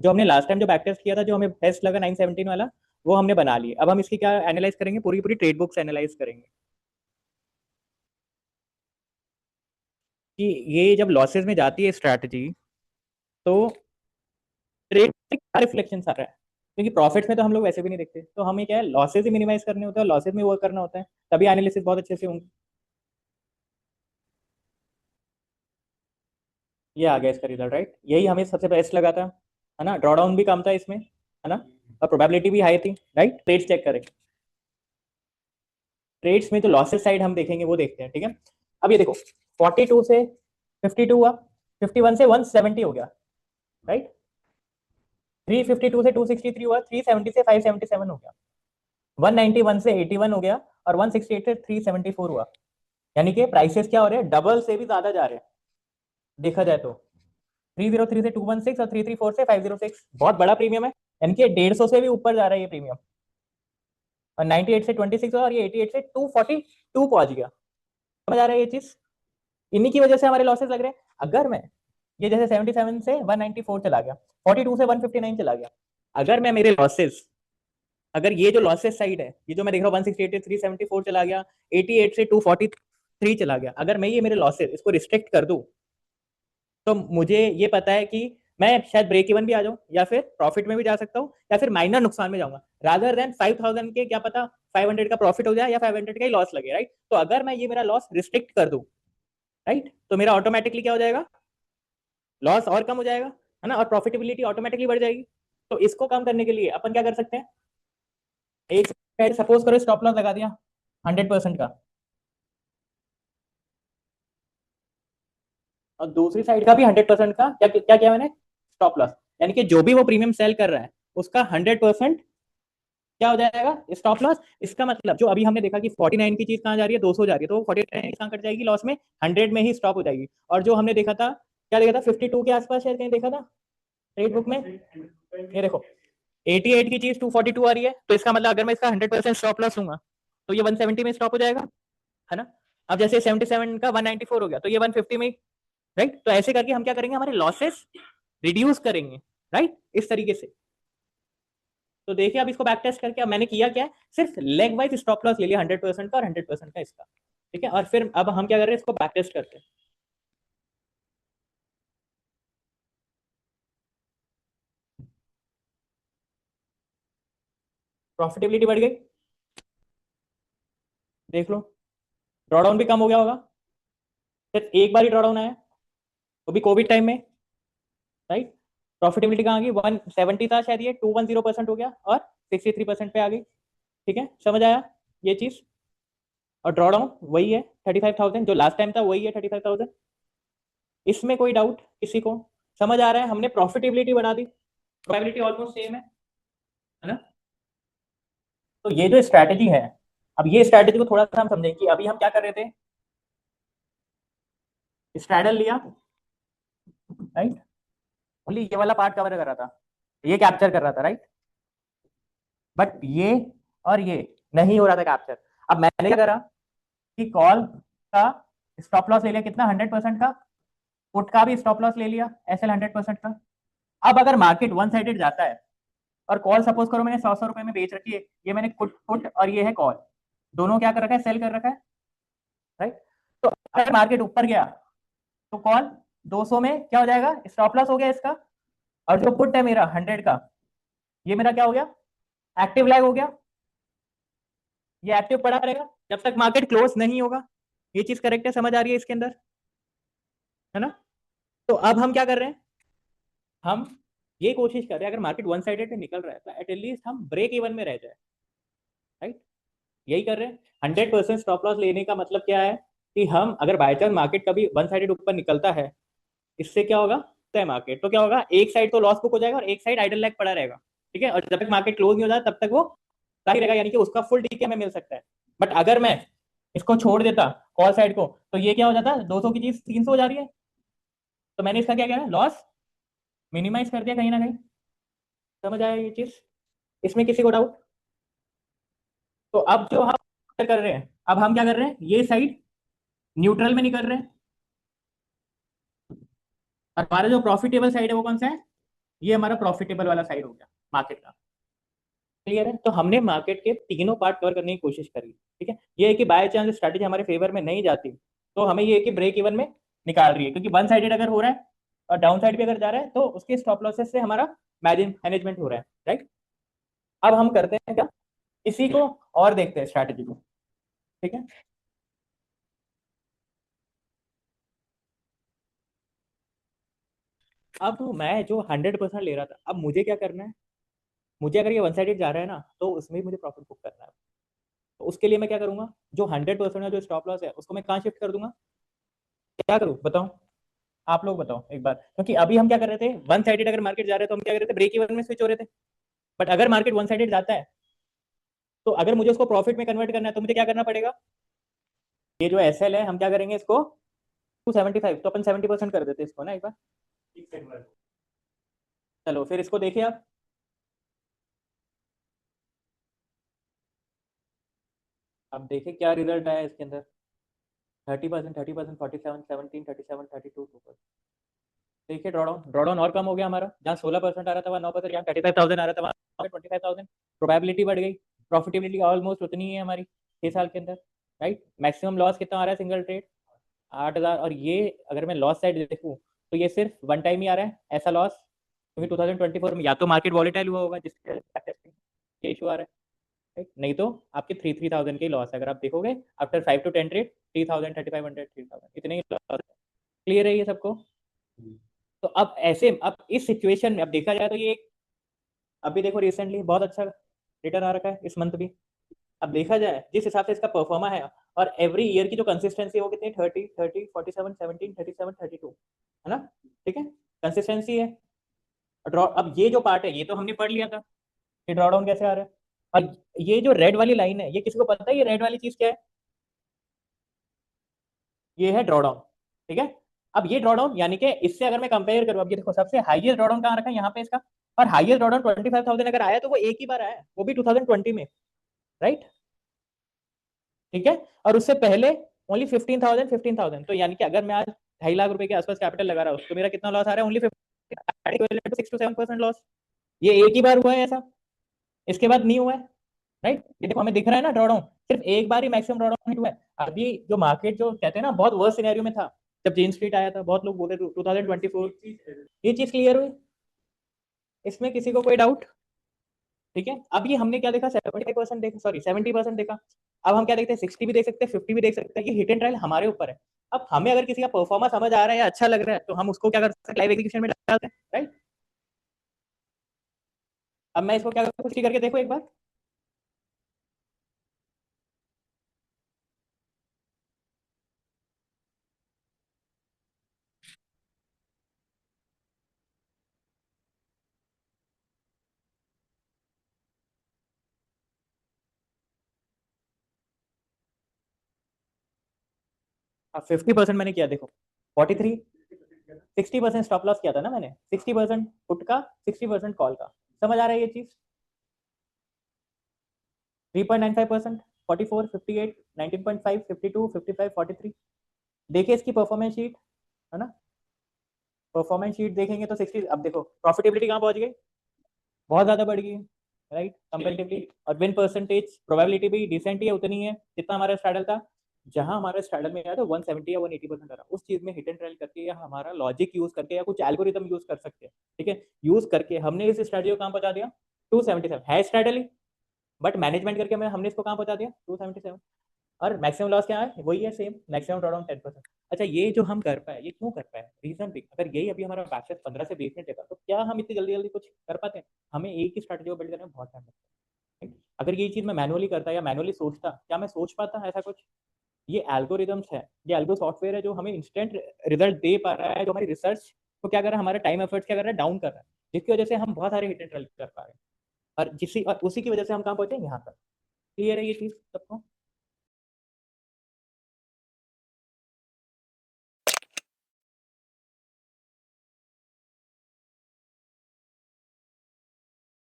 जो हमने last time जो बैक टेस्ट किया था, जो हमें बेस्ट लगा 917 वाला, वो हमने बना लिए। अब हम इसकी क्या एनालाइज करेंगे, पूरी पूरी ट्रेड बुक्स एनालाइज करेंगे कि ये जब लॉसेस में जाती है स्ट्रैटेजी, तो ट्रेड में क्या रिफ्लेक्शन आ रहा है। क्योंकि प्रॉफिट्स में तो हम लोग वैसे भी नहीं देखते, तो हमें क्या है, लॉसेस ही मिनिमाइज करने होते हैं, लॉसेस में वर्क करना होता है, तभी एनालिसिस बहुत अच्छे से होंगे। ये आ गया इसका रिजल्ट, राइट। यही हमें सबसे बेस्ट लगा था, है ना। ड्रॉडाउन भी कम था इसमें, है ना, और प्रोबेबिलिटी भी हाई थी, राइट। ट्रेड्स चेक करें, ट्रेड्स में जो लॉसेस साइड हम देखेंगे वो देखते हैं, ठीक है। अब ये देखो, 42 से 52 हुआ, 51 से 170 हो गया, राइट। 352 से 263 हुआ, 370 से 577 हो गया, 191 से 81 हो गया, और 168 से 374 हुआ। यानी कि प्राइसेस क्या हो रहे हैं, डबल से भी ज्यादा जा रहे हैं देखा जाए तो। 303 से 216 और 334 से 506, बहुत बड़ा प्रीमियम है। यानी कि 150 से भी ऊपर जा रहा है ये प्रीमियम। और 98 से 26 और ये 88 से 242 पहुंच गया। समझ आ रहा है ये चीज। इन्हीं की वजह से हमारे लॉसेस लग रहे हैं। अगर मैं ये जैसे 77 से 194 चला गया, 42 से 159 चला गया, अगर मैं मेरे लॉसेस, अगर ये जो लॉसेस साइड है, ये जो मैं देख रहा हूँ 168 से 374 चला गया, 88 से 243 चला गया, अगर मैं ये मेरे लॉसेस इसको रिस्ट्रिक्ट कर दूं, तो मुझे ये पता है कि मैं शायद ब्रेक इवन भी आ जाऊं, या फिर प्रॉफिट में भी जा सकता हूँ, या फिर माइनर नुकसान में जाऊंगा, रादर देन 5000 के क्या पता 500 का प्रॉफिट हो जाए या 500 का ही लॉस लगे, राइट। तो अगर मैं ये मेरा लॉस रिस्ट्रिक्ट कर दूं, राइट, तो मेरा ऑटोमेटिकली क्या हो जाएगा, लॉस और कम हो जाएगा, है ना, और प्रॉफिटेबिलिटी ऑटोमेटिकली बढ़ जाएगी। तो इसको कम करने के लिए अपन क्या कर सकते हैं, एक सपोज करो स्टॉप लॉस लगा दिया 100% का, और दूसरी साइड का भी 100% का क्या क्या किया मैंने, स्टॉप लॉस। यानी कि जो भी वो प्रीमियम सेल कर रहा है उसका 100% क्या हो जाएगा, स्टॉप लॉस। इसका मतलब जो अभी हमने देखा कि 49 की चीज कहाँ जा रही है, 200 जा रही है, तो 49 कहाँ कट जाएगी लॉस में, 100 में ही स्टॉप हो जाएगी। और जो हमने देखा था, क्या देखा था, 52 के आसपास शायद कहीं देखा था ट्रेड बुक में, ये देखो 88 की चीज 242 आ रही है, तो इसका मतलब अगर मैं इसका 100% स्टॉप लॉस लूंगा तो ये 170 में स्टॉप हो जाएगा, है ना। अब जैसे 77 का 194 हो गया, तो ये 150 में, राइट। तो ऐसे करके हम क्या करेंगे, हमारे लॉसेस रिड्यूस करेंगे, राइट, इस तरीके से। तो देखिए अब इसको बैक टेस्ट करके, अब मैंने किया क्या है, सिर्फ लेग वाइज स्टॉप लॉस ले लिया 100% का और 100% का इसका, ठीक है। और फिर अब हम क्या कर रहे हैं, इसको बैक टेस्ट करते हैं। प्रॉफिटेबिलिटी बढ़ गई, देख लो, ड्रॉडाउन भी कम हो गया होगा, सिर्फ एक बार ही ड्रॉडाउन आया, वो भी कोविड टाइम में, राइट। प्रॉफिटेबिलिटी कहाँ आ गई, 170 था शायद, ये 210% हो गया और 63% पे आ गई, ठीक है। समझ आया ये चीज। और ड्रॉडाउन वही है 35,000, जो लास्ट टाइम था वही है 35,000। इसमें कोई डाउट किसी को, समझ आ रहा है। हमने प्रॉफिटेबिलिटी बढ़ा दी, प्रोबेबिलिटी ऑलमोस्ट सेम है ना। तो ये जो स्ट्रैटेजी है, अब ये स्ट्रैटेजी को थोड़ा सा हम समझें कि अभी हम क्या कर रहे थे, स्ट्रैडल लिया, राइट, ओनली ये वाला पार्ट कवर कर रहा था, ये कैप्चर कर रहा था, राइट। बट ये और ये नहीं हो रहा था कैप्चर। अब मैंने क्या करा कि कॉल का स्टॉप लॉस ले लिया, कितना, 100% का। पुट का भी स्टॉप लॉस ले लिया, एसएल 100% का। अब अगर मार्केट वन साइडेड जाता है, और कॉल सपोज करो मैंने 100 रुपए में बेच रखी है, ये मैंने पुट पुट और ये है कॉल, दोनों क्या कर रखा है, सेल कर रखा है, राइट। तो अगर मार्केट ऊपर गया तो कॉल 200 में क्या हो जाएगा, स्टॉप लॉस हो गया इसका। और जो पुट है मेरा 100 का, ये मेरा क्या हो गया, एक्टिव लैग हो गया, ये एक्टिव पड़ा रहेगा जब तक मार्केट क्लोज नहीं होगा। ये चीज करेक्ट है, समझ आ रही है इसके अंदर, है ना। तो अब हम क्या कर रहे हैं, हम ये कोशिश कर रहे हैं अगर मार्केट वन साइडेड पे निकल रहा है तो एटलीस्ट हम ब्रेक इवन में रह जाए, राइट। यही कर रहे हैं। 100% स्टॉप लॉस लेने का मतलब क्या है, कि हम अगर बाय चांस मार्केट कभी वन साइडेड ऊपर निकलता है, इससे क्या होगा, तय मार्केट तो क्या होगा, एक साइड तो लॉस बुक हो जाएगा और एक साइड आइडल लैग पड़ा रहेगा, ठीक है। और जब तक मार्केट क्लोज नहीं हो जाता तब तक वो सही रहेगा, यानी कि उसका फुल डीके हमें मिल सकता है। बट अगर मैं इसको छोड़ देता कॉल साइड को, तो ये क्या हो जाता, 200 की चीज 300 हो जा रही है। तो मैंने इसका क्या किया, लॉस मिनिमाइज कर दिया कहीं ना कहीं। समझ आया ये चीज, इसमें किसी को डाउट। तो अब जो हम कर रहे हैं, अब हम क्या कर रहे हैं, ये साइड न्यूट्रल में नहीं कर रहे हैं। और हमारा जो प्रॉफिटेबल साइड है वो कौन सा है, ये हमारा प्रॉफिटेबल वाला साइड हो गया मार्केट का। क्लियर है? तो हमने मार्केट के तीनों पार्ट कवर करने की कोशिश करी। ठीक है, ये है कि बाय चांस स्ट्रैटेजी हमारे फेवर में नहीं जाती तो हमें ये है कि ब्रेक इवन में निकाल रही है, क्योंकि वन साइडेड अगर हो रहा है और डाउन साइड भी अगर जा रहा है तो उसके स्टॉप लॉसेस से हमारा मार्जिन मैनेजमेंट हो रहा है। राइट, अब हम करते हैं क्या, इसी को और देखते हैं स्ट्रैटेजी को। ठीक है, अब मैं जो 100% ले रहा था, अब मुझे क्या करना है, मुझे अगर ये वन साइडेड जा रहा है ना तो उसमें भी मुझे प्रॉफिट बुक करना है। तो उसके लिए मैं क्या करूंगा, जो 100% का जो स्टॉप लॉस है उसको मैं कहाँ शिफ्ट कर दूंगा, क्या करूँ बताओ, आप लोग बताओ एक बार। क्योंकि अभी हम क्या कर रहे थे, वन साइडेड अगर मार्केट जा रहे हैं तो हम क्या कर रहे थे, ब्रेक इवन में स्विच हो रहे थे। बट अगर मार्केट वन साइडेड जाता है तो अगर मुझे उसको प्रॉफिट में कन्वर्ट करना है तो मुझे क्या करना पड़ेगा, ये जो एस एल है हम क्या करेंगे इसको 275, तो अपन 70% कर देते हैं इसको ना एक बार। चलो फिर इसको देखिए आप, अब देखिए क्या रिजल्ट आया इसके अंदर। 30%, 30%, 47, 17, 37, 32, 2%। देखिए ड्रॉडाउन और कम हो गया हमारा, जहाँ 16% आ रहा था वहाँ 9%, यहाँ 35,000 आ रहा था वहाँ 25,000। प्रोबेबिलिटी बढ़ गई, प्रॉफिटेबिलिटी ऑलमोस्ट उतनी ही है हमारी 6 साल के अंदर। राइट, मैक्सिमम लॉस कितना आ रहा है सिंगल ट्रेड, 8,000। और ये अगर मैं लॉस साइड देखूँ तो ये सिर्फ वन टाइम ही आ रहा है ऐसा लॉस, क्योंकि 2024 में या तो मार्केट वॉलेटाइल हुआ होगा जिसके ये इशू आ रहा है। राइट, नहीं तो आपके 3,000 के लॉस है अगर आप देखोगे आफ्टर 5 to 10 ट्रेड, 3,000, 3,500, 3,000 इतने ही लॉस। क्लियर है ये सबको? तो अब ऐसे, अब इस सिचुएशन में अब देखा जाए तो ये एक, अभी देखो रिसेंटली बहुत अच्छा रिटर्न आ रखा है इस मंथ भी। अब देखा जाए जिस हिसाब से इसका परफॉर्मा है, और एवरी ईयर की जो कंसिस्टेंसी है वो कितनी, 30, 30, 47, 17, 37, 32 है ना। ठीक है, कंसिस्टेंसी है। ड्रॉ, अब ये जो पार्ट है ये तो हमने पढ़ लिया था कि ड्रॉडाउन कैसे आ रहा है। और ये जो रेड वाली लाइन है, ये किसी को पता है ये रेड वाली चीज क्या है, ये है ड्रॉडाउन। ठीक है, अब ये ड्रॉडाउन यानी कि इससे अगर मैं कंपेयर करूं, अब ये देखो सबसे हाईएस्ट ड्रॉडाउन कहाँ रखा है, यहाँ पे इसका। और हाईएस्ट ड्रॉडाउन 25,000 अगर आया तो वो एक ही बार आया, वो भी 2020 में। राइट, ठीक है, और उससे पहले ओनली 15,000, 15,000। तो यानी कि अगर मैं आज 2.5 लाख रुपए के आसपास कैपिटल लगा रहा हूँ तो मेरा कितना लॉस आ रहा है, ओनली 6 to 7% लॉस। ये एक ही बार हुआ है ऐसा, इसके बाद नहीं हुआ है। राइट, ये देखो हमें दिख रहा है ना ड्रॉडाउन, सिर्फ एक बार ही मैक्सिमम ड्रॉडाउन हिट हुआ है। अभी जो मार्केट जो कहते हैं ना बहुत वर्स्ट सिनेरियो में था, जब जेन स्ट्रीट आया था बहुत लोग बोले 2024, ये चीज क्लियर हुई, इसमें किसी को कोई डाउट? ठीक है, अब ये हमने क्या देखा, 75% देखा, सॉरी 70% देखा। अब हम क्या देखते हैं, 60 भी देख सकते हैं, 50 भी देख सकते हैं। ये हिट एंड ट्रायल हमारे ऊपर है। अब हमें अगर किसी का परफॉर्मेंस समझ आ रहा है या अच्छा लग रहा है तो हम उसको क्या कर सकते हैं, लाइव एग्जीक्यूशन में डालते हैं। राइट, अब मैं इसको क्या कुछ करके देखो एक बार। अब 50% मैंने किया देखो, 43, 60% स्टॉप लॉस किया था ना मैंने, 60% पुट का, 60% कॉल का। समझ आ रहा है ये चीज? 3.95%, 44, 58, 19.5, 52, 55, 43। देखिए इसकी परफॉर्मेंस शीट, है ना, परफॉर्मेंस शीट देखेंगे तो 60। अब देखो प्रॉफिटेबिलिटी कहाँ पहुंच गई, बहुत ज्यादा बढ़ गई। Right, comparatively. और विन परसेंटेज प्रोबेबिलिटी भी डिसेंट ही है, उतनी है जितना हमारा स्ट्रैडल था। जहां हमारे स्ट्रैडल में आया था 170 या 180% आ रहा, उस चीज में हिट एंड ट्रायल करके या हमारा लॉजिक यूज करके या कुछ एल्गोरिदम यूज कर सकते हैं। ठीक है, यूज करके हमने इस स्ट्रेटजी को कहां पहुंचा दिया, 277 है स्ट्रैडल ही, बट मैनेजमेंट करके हमने इसको कहां पहुंचा दिया, 277। और मैक्सिमम लॉस क्या है, वही है सेम, मैक्सिमम ड्रॉडाउन 10%। अच्छा, ये जो हम कर पाए, ये क्यों कर पाए, रीजन भी, अगर यही अभी हमारा बैचेस 15 से 20 मिनट लेता तो क्या हम इतनी जल्दी जल्दी कुछ कर पाते हैं? हमें एक ही स्ट्रैटेजी को बिल्ड करने में बहुत टाइम लगता है। अगर ये चीज मैं मैनुअली करता या मैनुअली सोचता, क्या मैं सोच पाता ऐसा कुछ? ये एल्गोरिदम्स है, ये एल्गो सॉफ्टवेयर है जो हमें इंस्टेंट रिजल्ट दे पा रहा है, जो हमारी रिसर्च को क्या कर रहा है, हमारा टाइम एफर्ट्स क्या कर रहा है, डाउन कर रहा है, जिसकी वजह से हम बहुत सारे हिट एंड ट्रायल कर पा रहे हैं। और जिसी और उसी की वजह से हम कहाँ पहुंचे, यहाँ पर। क्लियर है ये चीज?